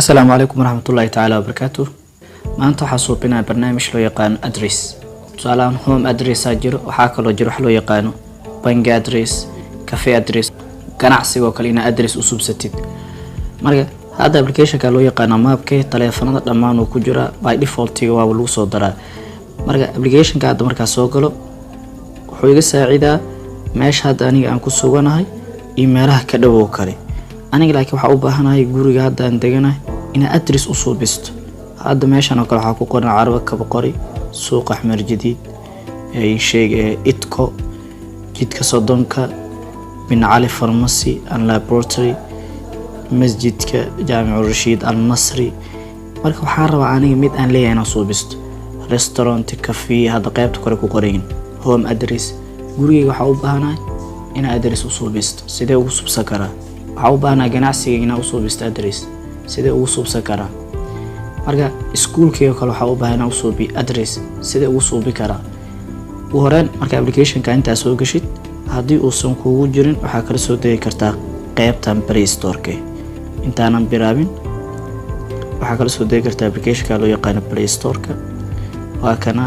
السلام عليكم ورحمة الله تعالى وبركاته. ما أنتو حاسوبنا برنامج لو يقان أدريس سؤالان هوم أدريس أجر وحاكا لو جروح لو يقانو بنج أدريس كافي أدريس ganacsiga oo kale ina address u subsatid marka hada application ka loo yaqaan maapka taleefanada dhamaan uu ku jira by default waa lagu soo daraa marka application ka marka soo galo wuxuu iga saacidaa meesha hada aniga aan ku suganahay email-aha ka dhaw oo kale aniga laakiin waxa u baahanahay guriga hada aan deganahay ina address u soo bisto hada meeshan oo kale waxa ku qoran caraba ka boqori suuq Axmed Jadiid ay sheegay itko jidka Sodonka من علي فارماسي and laboratory مسجدك جامع الرشيد المصري marka waxaan rabaa aniga mid aan leeyahay inaan soo bisto restaurant cafe hada qaybta kore ku qoran home address guriga waxa u baahanahay in address u soo bisto sidee ugu subsan karaa waxa u baahanahay ganacsiga inaan u soo bisto address sidee ugu subsan karaa marka iskuulkii kale waxa u baahanahay u soo bi address sidee ugu soo bi karaa ugu horeen marka application ka inta soo gashid haddii uusan kugu jirin waxa kala soo degi kartaa qaybtan Play Store-ka intaanan bilaabin waxa kala soo degi kartaa application-ka loo yaqaan Play Store-ka waa kana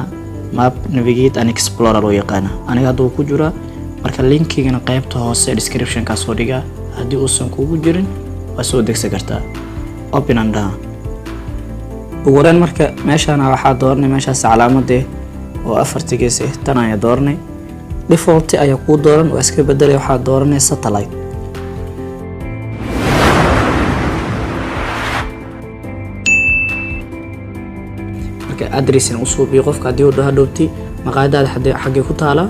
map navigate and explorer loo yaqaan aniga haduu ku jira marka linkigana qaybta hoose description-ka soo dhiga haddii uusan kugu jirin waa soo degsan kartaa open and down ugu horeen marka meeshaan waxa doornay meeshaas calaamadee oo afartigees tan ayaa doornay default ayaa ku dooran oo iska bedelay waxa dooranay satellite marka address in usoo bi qofka hadii uu dhawti maqaayadda xagee ku taala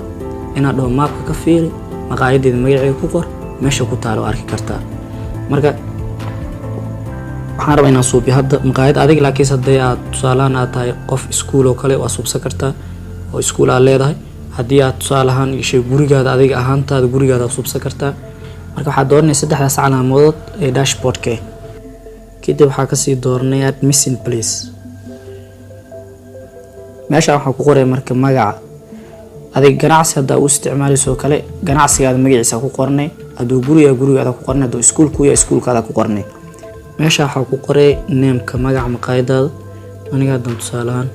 inaad dhaw mapka ka fiiri maqaayadeeda magaceeda ku qor meesha ku taalo arki kartaa marka waxaan rabaa inaan soo bi hadda maqaayad adiga laakiin hadii aad tusaalaan aad tahay qof iskuul oo kale waa subsan kartaa oo iskuul aad leedahay haddii aad tusaalahaan ishay gurigaada adiga ahaantaada gurigaada subsan kartaa marka waxa dooranay saddexdaas calaamood ee dashboard-ka kadib waxa ka sii dooranay add missing place meesha waxa ku qoray marka magaca adiga ganacsi hadda u isticmaalayso kale ganacsigaada magaciisa ku qornay haduu gurigaada ku qornay haduu iskuulku yahay iskuulkaada ku qornay meesha waxa ku qoray name-ka magaca maqaayadaada aniga hadda tusaalahaan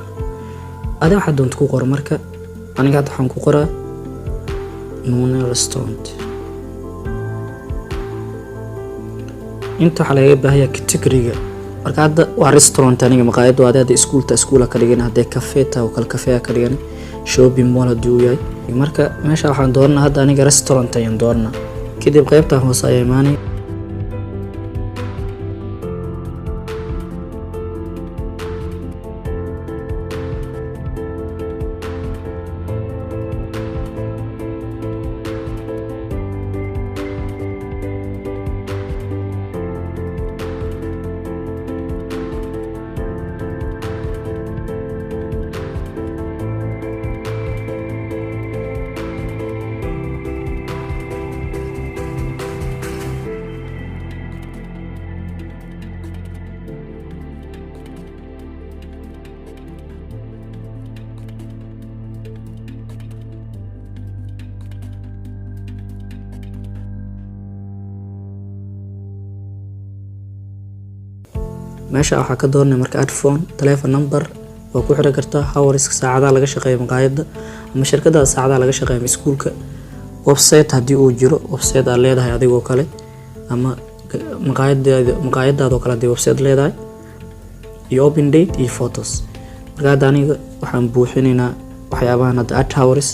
adiga waxa doonto ku qor marka aniga waxaan ku qoraa Nuna restaurant inta waxa laga baahiyaa category-ga marka hadda waa restaurant aniga maqaayad waa hadda iskuulka ka dhigan hadda cafe ta oo kale cafe ka dhigan shopping mall haduu yahay marka meesha waxaan doornaa hadda aniga restaurant ayaan doornaa kadib qaybta hoose ayaa imaanay meesha waxa ka doornay marka add phone telephone number oo ku xiran kartaa hours saacadaha laga shaqeeyo maqaayadda ama shirkadda saacadaha laga shaqeeyo iskuulka website hadii uu jiro website aad leedahay adigoo kale ama maqaayadaada oo kale hadii website leedahay iyo open date iyo photos marka aniga waxaan buuxinaynaa waxyaabahan hadda add hours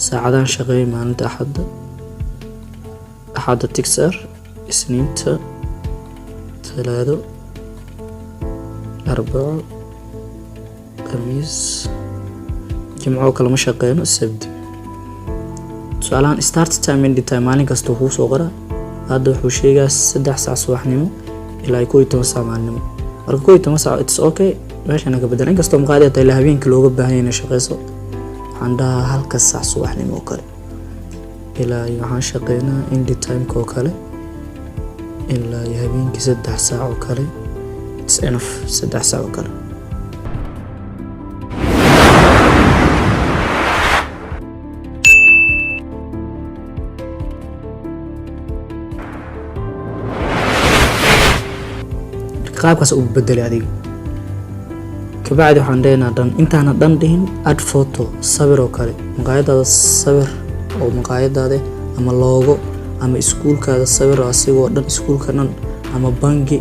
saacadahan shaqeeyo maalinta axadda tixer isniinta talaado أربعة خميس جمعة كلام شقين السبت سؤالان start time and time مالين كستو هو صغرى هذا حوشيجا 6 ساعة صباح نمو إلى يكوي 8 ساعة نمو أركوي 8 ساعة it's okay ماشي أنا قبل أنا كستو مقاعدة تلاهبين كلو بهاينا شقيسو عندها هالك الساعة صباح نمو كله إلى يوحنا شقينا in time كوكله إلى يهبين ك6 ساعة وكله it's enough 6 ساعة وكله qaabkaas u bedeli adiga kabacdi waxaan dheynaa dhan intaana dhan dhihin add photo sawir oo kale maqaayadaada sawir oo maqaayadaada ama logo ama iskuulkaada sawir oo asigoo dhan iskuulka dhan ama bangi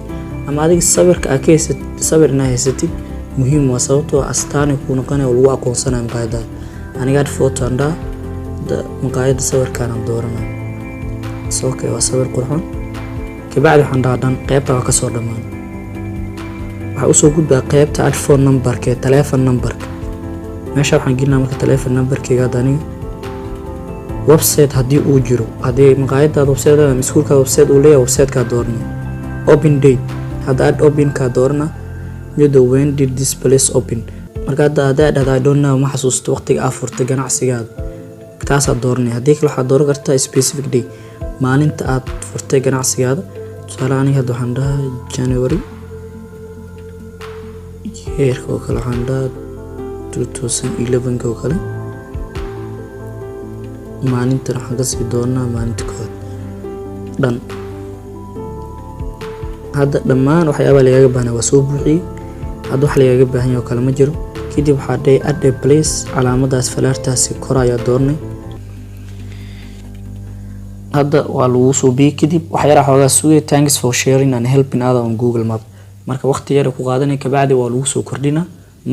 ama adiga sawirka aad ka haysatid sawir inaad haysatid muhiim waa sababtoo astaan ku noqonaya lagu aqoonsanayo maqaayadaada aniga add photo anda maqaayada sawirkaan aan dooranaa okay waa sawir qurxoon kabacdi waxaan dhan qaybta waa ka soo dhamaan waxa usoo gudbaa qaybta add phone numberka telephone numberka meesha waxaan gelinaa marka telephone numberkayga aniga website haddii uu jiro haddii maqaayadaada website ama iskuulkaada website uu leeyahay website-kaa doorana open date hadda add open-kaa doorana iyadoo when did this place open marka hadda dhahda I don't know ma xasuusto waqtiga aad furtay ganacsigaada taasaa dooranay haddii kale waxaad dooran kartaa specific day maalinta aad furtay ganacsigaada tusaale aniga hadda waxaan dhahaa January yeerka oo kale waxaan dhahaa 2011 oo kale maalinta waxaan kasii doonaa maalinta koowaad dhan hadda dhammaan waxyaabaha lagaga baahnaa waa soo buuxiyey hadda wax lagaga baahan yahay oo kale ma jiro kadib waxaa dhahay add a place calaamadaas falaartaasi kor ayaa doornay hadda waa lagu soo bixi kadib waxyaalaha xoogaa sugay thanks for sharing and helping other on Google Map marka waqti yar ku qaadanay kabacdi waa lagu soo kordhinaa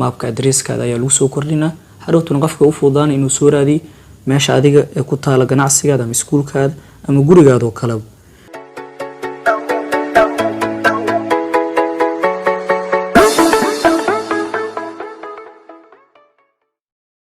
mapka addresskaada ayaa lagu soo kordhinaa hadhowtuna qofka u fududaanay inuu soo raadiyo meesha adiga ee ku taala ganacsigaada ama iskuulkaada ama gurigaada oo kale